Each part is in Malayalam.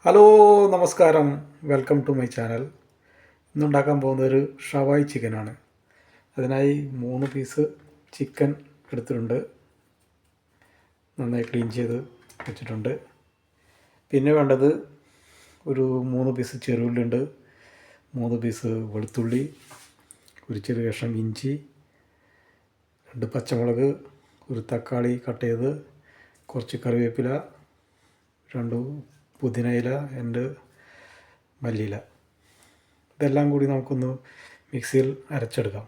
ഹലോ, നമസ്കാരം. Welcome to my channel. ഇന്നുണ്ടാക്കാൻ പോകുന്നത് ഒരു ഷവായി ചിക്കനാണ്. അതിനായി 3 പീസ് ചിക്കൻ എടുത്തിട്ടുണ്ട്. നന്നായി ക്ലീൻ ചെയ്ത് വെച്ചിട്ടുണ്ട്. പിന്നെ വേണ്ടത് ഒരു 3 പീസ് ചെറുള്ളിയുണ്ട്, 3 പീസ് വെളുത്തുള്ളി, ഒരു ചെറിയ കഷ്ണം ഇഞ്ചി, 2 പച്ചമുളക്, ഒരു തക്കാളി കട്ട് ചെയ്ത്, കുറച്ച് കറിവേപ്പില, 2 പുതിന ഇല, മല്ലിയില. ഇതെല്ലാം കൂടി നമുക്കൊന്ന് മിക്സിയിൽ അരച്ചെടുക്കാം.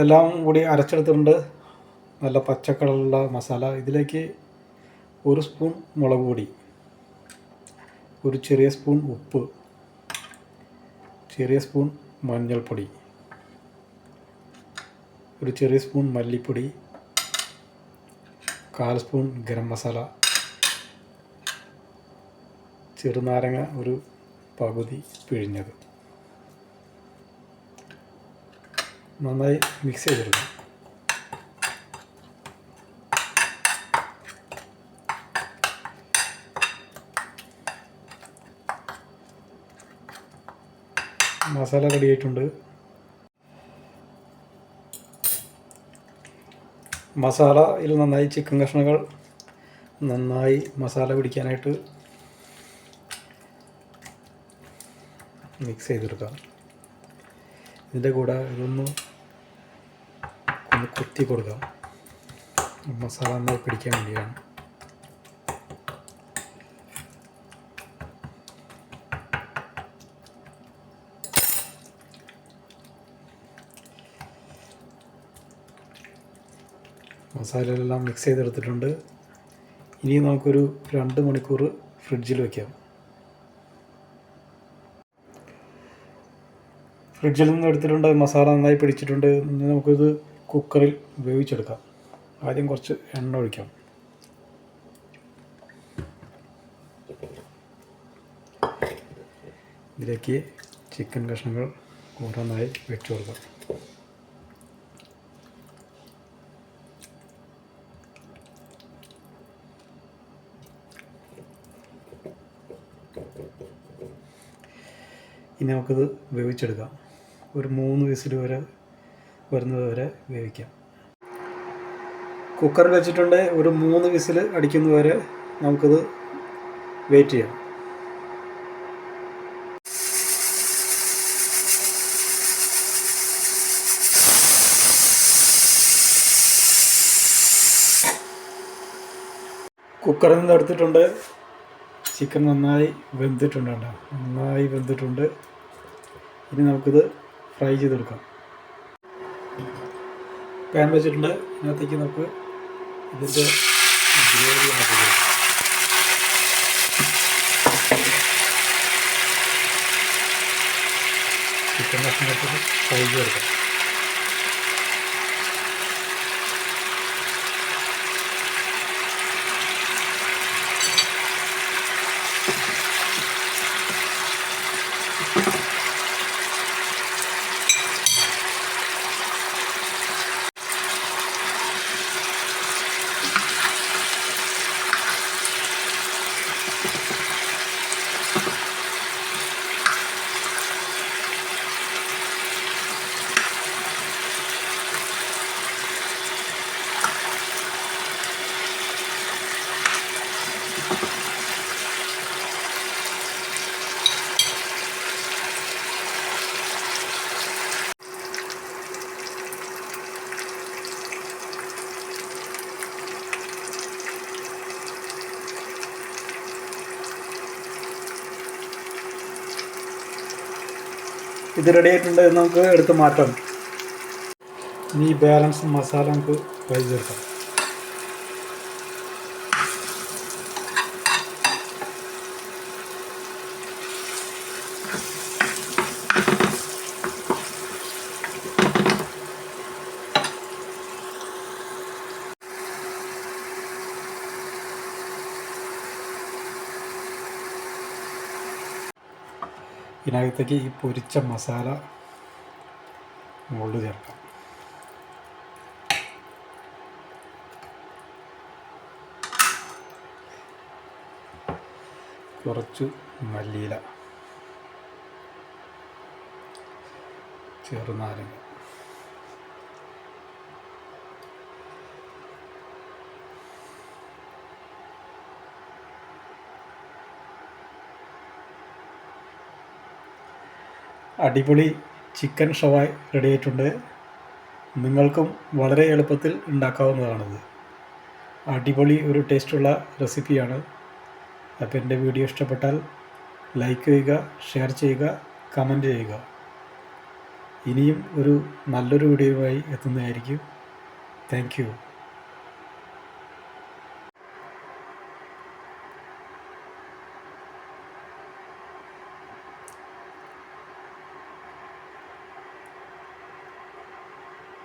എല്ലാം കൂടി അരച്ചെടുത്തിട്ടുണ്ട്. നല്ല പച്ചക്കളറുള്ള മസാല. ഇതിലേക്ക് 1 സ്പൂൺ മുളക് പൊടി, ഒരു ചെറിയ സ്പൂൺ ഉപ്പ്, ചെറിയ സ്പൂൺ മഞ്ഞൾപ്പൊടി, ഒരു ചെറിയ സ്പൂൺ മല്ലിപ്പൊടി, 1/4 സ്പൂൺ ഗരം മസാല, ചെറുനാരങ്ങ ഒരു പകുതി പിഴിഞ്ഞത്. നന്നായി മിക്സ് ചെയ്തെടുക്കാം. മസാല റെഡിയായിട്ടുണ്ട്. മസാലയിൽ നന്നായി ചിക്കൻ കഷ്ണങ്ങൾ നന്നായി മസാല പിടിക്കാനായിട്ട് മിക്സ് ചെയ്തെടുക്കാം. ഇതിൻ്റെ കൂടെ ഒന്ന് കുത്തി കൊടുക്കാം. മസാല നന്നായി പിടിക്കാൻ വേണ്ടിയാണ്. മസാലയെല്ലാം മിക്സ് ചെയ്തെടുത്തിട്ടുണ്ട്. ഇനി നമുക്കൊരു 2 മണിക്കൂർ ഫ്രിഡ്ജിൽ വയ്ക്കാം. ഫ്രിഡ്ജിൽ നിന്ന് എടുത്തിട്ടുണ്ട്. മസാല നന്നായി പിടിച്ചിട്ടുണ്ട്. ഇനി നമുക്കിത് കുക്കറിൽ വേവിച്ചെടുക്കാം. ആദ്യം കുറച്ച് എണ്ണ ഒഴിക്കാം. ഇതിലേക്ക് ചിക്കൻ കഷ്ണങ്ങൾ ഓരോന്നായി വെച്ച് കൊടുക്കാം. ഇനി നമുക്കിത് വേവിച്ചെടുക്കാം. ഒരു 3 വിസിൽ വരെ വരുന്നത് വരെ വേവിക്കാം. കുക്കറിൽ വെച്ചിട്ടുണ്ട്. ഒരു 3 വിസിൽ അടിക്കുന്നവരെ നമുക്കിത് വെയിറ്റ് ചെയ്യാം. കുക്കറിൽ നിന്ന് എടുത്തിട്ടുണ്ട്. ചിക്കൻ നന്നായി വെന്തിട്ടുണ്ട്. ഇനി നമുക്കിത് ഫ്രൈ ചെയ്തെടുക്കാം. പാൻ വെച്ചിട്ടുണ്ട്. ഇതിനകത്തേക്ക് നമുക്ക് ഇതിൻ്റെ ഗ്രേവി ചിക്കൻ കഷ്ണത്തിൽ ഫ്രൈ ചെയ്തെടുക്കാം. ഇത് റെഡി ആയിട്ടുണ്ട്. നമുക്ക് എടുത്ത് മാറ്റാം. ഇനി ബാലൻസ് മസാല നമുക്ക് ഫ്രൈ ചേർക്കാം. ഇതിനകത്തേക്ക് ഈ പൊരിച്ച മസാല മുകളിൽ ചേർക്കാം. കുറച്ച് മല്ലിയില, ചെറുനാരങ്ങ, അടിപൊളി ചിക്കൻ ഷവായ് റെഡി ആയിട്ടുണ്ട്. നിങ്ങൾക്കും വളരെ എളുപ്പത്തിൽ ഉണ്ടാക്കാവുന്നതാണിത്. അടിപൊളി ഒരു ടേസ്റ്റുള്ള റെസിപ്പിയാണ്. അപ്പോൾ എൻ്റെ വീഡിയോ ഇഷ്ടപ്പെട്ടാൽ ലൈക്ക് ചെയ്യുക, ഷെയർ ചെയ്യുക, കമൻറ്റ് ചെയ്യുക. ഇനിയും ഒരു നല്ലൊരു വീഡിയോയുമായി എത്തുന്നതായിരിക്കും. Thank you.